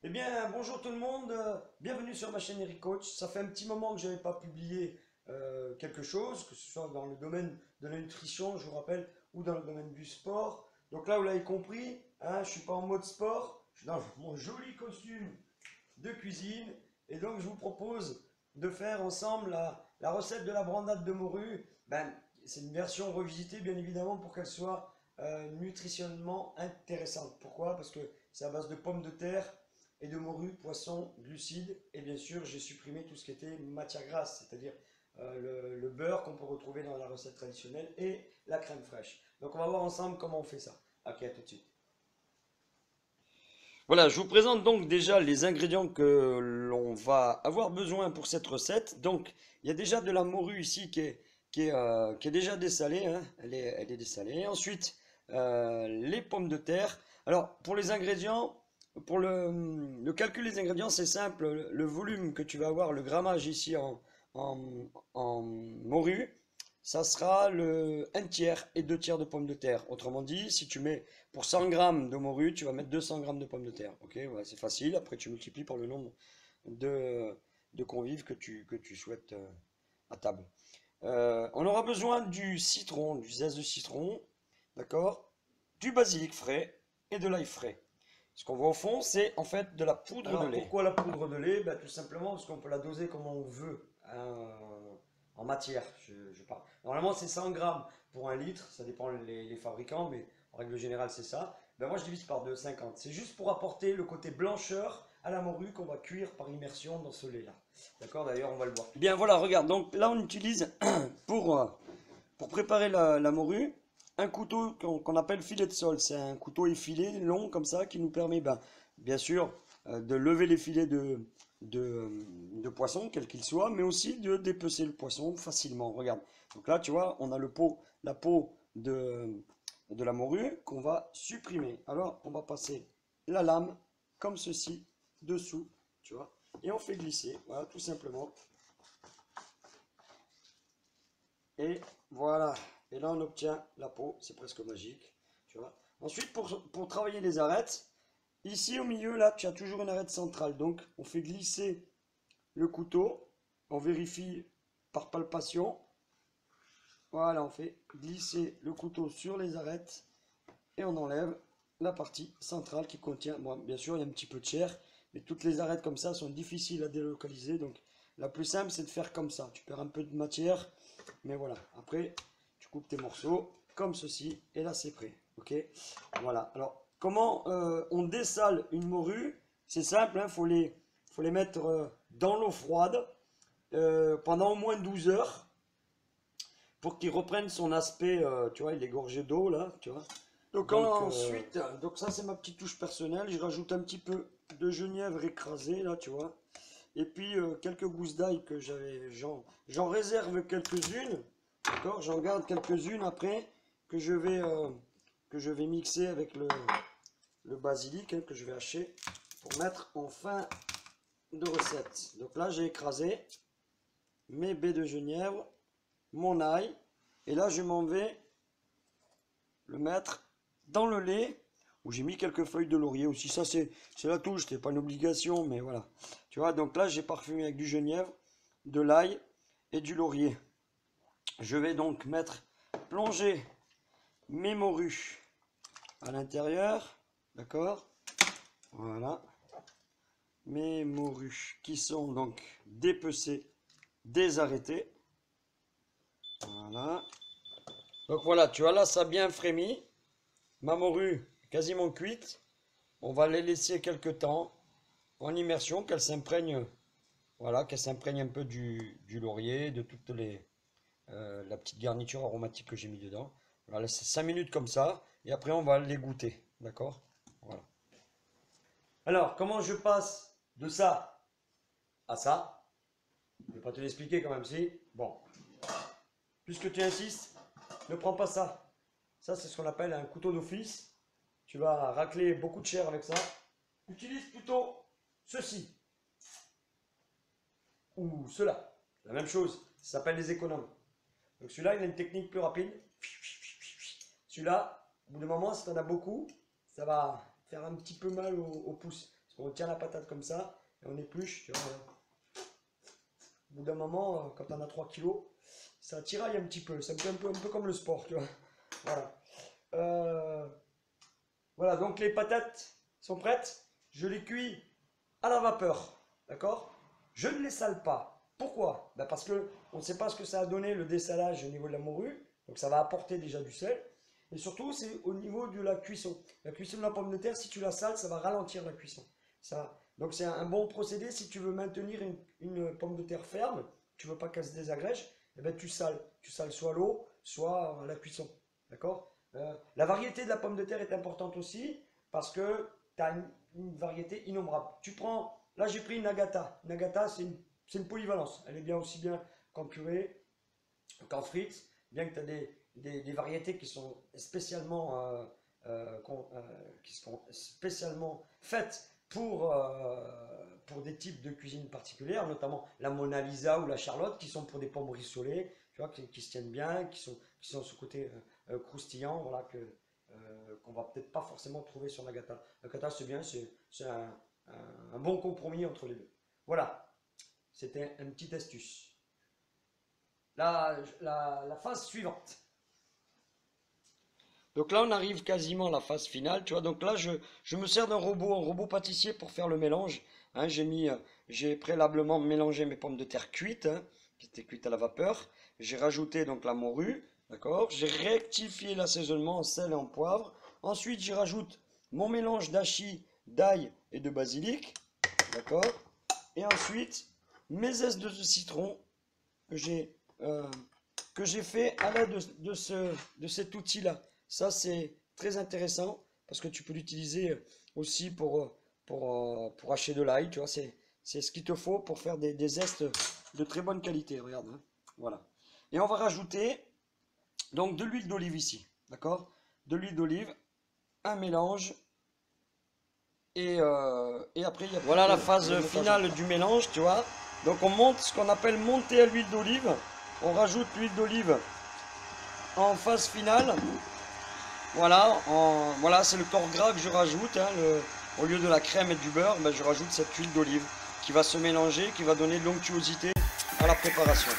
Eh bien, bonjour tout le monde, bienvenue sur ma chaîne Eric Coach. Ça fait un petit moment que je n'avais pas publié quelque chose, que ce soit dans le domaine de la nutrition, je vous rappelle, ou dans le domaine du sport. Donc là, vous l'avez compris, hein, je ne suis pas en mode sport, je suis dans mon joli costume de cuisine. Et donc, je vous propose de faire ensemble la recette de la brandade de morue. Ben, c'est une version revisitée, bien évidemment, pour qu'elle soit nutritionnellement intéressante. Pourquoi? Parce que c'est à base de pommes de terre et de morue, poisson, glucides. Et bien sûr, j'ai supprimé tout ce qui était matière grasse, c'est-à-dire le beurre qu'on peut retrouver dans la recette traditionnelle et la crème fraîche. Donc, on va voir ensemble comment on fait ça. Ok, à tout de suite. Voilà, je vous présente donc déjà les ingrédients que l'on va avoir besoin pour cette recette. Donc, il y a déjà de la morue ici qui est déjà dessalée, hein. Elle est dessalée. Ensuite, les pommes de terre. Alors, pour les ingrédients, pour le calcul des ingrédients, c'est simple. Le volume que tu vas avoir, le grammage ici en, en morue, ça sera le un tiers et 2 tiers de pommes de terre. Autrement dit, si tu mets pour 100 grammes de morue, tu vas mettre 200 grammes de pommes de terre. Ok, voilà, c'est facile. Après, tu multiplies par le nombre de, de convives que tu souhaites à table. On aura besoin du citron, du zeste de citron, d'accord, du basilic frais et de l'ail frais. Ce qu'on voit au fond, c'est en fait de la poudre de lait. Pourquoi la poudre de lait? Ben, tout simplement parce qu'on peut la doser comme on veut, hein, en matière, je parle. Normalement, c'est 100 grammes pour un litre, ça dépend les fabricants, mais en règle générale, c'est ça. Ben, moi, je divise par 2, 50. C'est juste pour apporter le côté blancheur à la morue qu'on va cuire par immersion dans ce lait-là. D'accord? D'ailleurs, on va le voir. Bien, voilà, regarde. Donc là, on utilise pour préparer la morue un couteau qu'on appelle filet de sol. C'est un couteau effilé, long comme ça, qui nous permet, ben, bien sûr, de lever les filets de poisson, quel qu'il soit, mais aussi de dépecer le poisson facilement. Regarde. Donc là, tu vois, on a la peau de la morue qu'on va supprimer. Alors, on va passer la lame comme ceci dessous, tu vois, et on fait glisser. Voilà, tout simplement. Et voilà. Et là, on obtient la peau. C'est presque magique. Tu vois. Ensuite, pour travailler les arêtes, ici au milieu, là, tu as toujours une arête centrale. Donc, on fait glisser le couteau. On vérifie par palpation. Voilà, on fait glisser le couteau sur les arêtes. Et on enlève la partie centrale qui contient, bon, bien sûr, il y a un petit peu de chair. Mais toutes les arêtes comme ça sont difficiles à délocaliser. Donc, la plus simple, c'est de faire comme ça. Tu perds un peu de matière. Mais voilà, après, tu coupes tes morceaux comme ceci, et là c'est prêt. Ok, voilà. Alors, comment on dessale une morue? C'est simple, il faut les mettre dans l'eau froide pendant au moins 12 heures pour qu'il reprenne son aspect. Tu vois, il est gorgé d'eau là, tu vois. Donc, ensuite, donc ça c'est ma petite touche personnelle. Je rajoute un petit peu de genièvre écrasé là, tu vois. Et puis quelques gousses d'ail que j'en réserve quelques-unes, d'accord? J'en garde quelques-unes après que je vais mixer avec le basilic, hein, que je vais hacher pour mettre en fin de recette. Donc là, j'ai écrasé mes baies de genièvre, mon ail, et là, je m'en vais le mettre dans le lait où j'ai mis quelques feuilles de laurier aussi. Ça, c'est la touche, c'est pas une obligation, mais voilà. Tu vois, donc là, j'ai parfumé avec du genièvre, de l'ail et du laurier. Je vais donc plonger mes morues à l'intérieur, d'accord? Voilà. Mes morues qui sont donc dépecées, désarrêtées. Voilà. Donc voilà, tu vois là, ça a bien frémi. Ma morue quasiment cuite. On va les laisser quelques temps en immersion, qu'elles s'imprègnent, voilà, qu'elles s'imprègnent un peu du laurier, de toute la petite garniture aromatique que j'ai mis dedans. Voilà, c'est 5 minutes comme ça, et après on va les goûter, d'accord? Voilà. Alors, comment je passe de ça à ça? Je ne vais pas te l'expliquer quand même, si. Bon, puisque tu insistes, ne prends pas ça. Ça, c'est ce qu'on appelle un couteau d'office. Tu vas racler beaucoup de chair avec ça. Utilise plutôt ceci. Ou cela. La même chose. Ça s'appelle les économes. Donc celui-là, il a une technique plus rapide. Celui-là, au bout d'un moment, si tu en as beaucoup, ça va faire un petit peu mal au pouce. C'est On tient la patate comme ça et on épluche. Tu vois, au bout d'un moment, quand on a 3 kilos, ça tiraille un petit peu. C'est un peu comme le sport, tu vois. Voilà. Voilà, donc les patates sont prêtes. Je les cuis à la vapeur. D'accord? Je ne les sale pas. Pourquoi? Ben parce que on ne sait pas ce que ça a donné le dessalage au niveau de la morue. Donc ça va apporter déjà du sel. Et surtout, c'est au niveau de la cuisson. La cuisson de la pomme de terre, si tu la sales, ça va ralentir la cuisson. Donc c'est un bon procédé si tu veux maintenir une pomme de terre ferme, tu ne veux pas qu'elle se désagrège, eh ben tu sales. Tu sales soit l'eau, soit la cuisson. D'accord? La variété de la pomme de terre est importante aussi parce que tu as une variété innombrable. Tu prends, là j'ai pris une Nagata. Nagata, c'est une polyvalence. Elle est bien aussi bien qu'en purée, qu'en frites, bien que tu as des variétés qui sont spécialement faites pour des types de cuisine particulières, notamment la Mona Lisa ou la Charlotte, qui sont pour des pommes rissolées, tu vois, qui se tiennent bien, qui sont ce côté croustillant, voilà, qu'on va peut-être pas forcément trouver sur Nagata. Nagata, c'est bien, c'est un bon compromis entre les deux. Voilà, c'était une petite astuce. La phase suivante. Donc là, on arrive quasiment à la phase finale, tu vois. Donc là, je me sers d'un robot, un robot pâtissier pour faire le mélange. Hein, j'ai préalablement mélangé mes pommes de terre cuites, hein, qui étaient cuites à la vapeur. J'ai rajouté donc la morue, d'accord. J'ai rectifié l'assaisonnement en sel et en poivre. Ensuite, j'y rajoute mon mélange d'hachis, d'ail et de basilic, d'accord. Et ensuite, mes zestes de citron que j'ai fait à l'aide de cet outil-là. Ça, c'est très intéressant parce que tu peux l'utiliser aussi pour hacher de l'ail. Tu vois, c'est ce qu'il te faut pour faire des zestes de très bonne qualité. Regarde, hein. Voilà. Et on va rajouter donc de l'huile d'olive ici. D'accord? De l'huile d'olive, un mélange. Et après, il y a voilà la phase finale du mélange, tu vois. Donc on monte ce qu'on appelle monter à l'huile d'olive. On rajoute l'huile d'olive en phase finale. Voilà, voilà c'est le corps gras que je rajoute. Hein, au lieu de la crème et du beurre, ben, je rajoute cette huile d'olive qui va se mélanger, qui va donner de l'onctuosité à la préparation.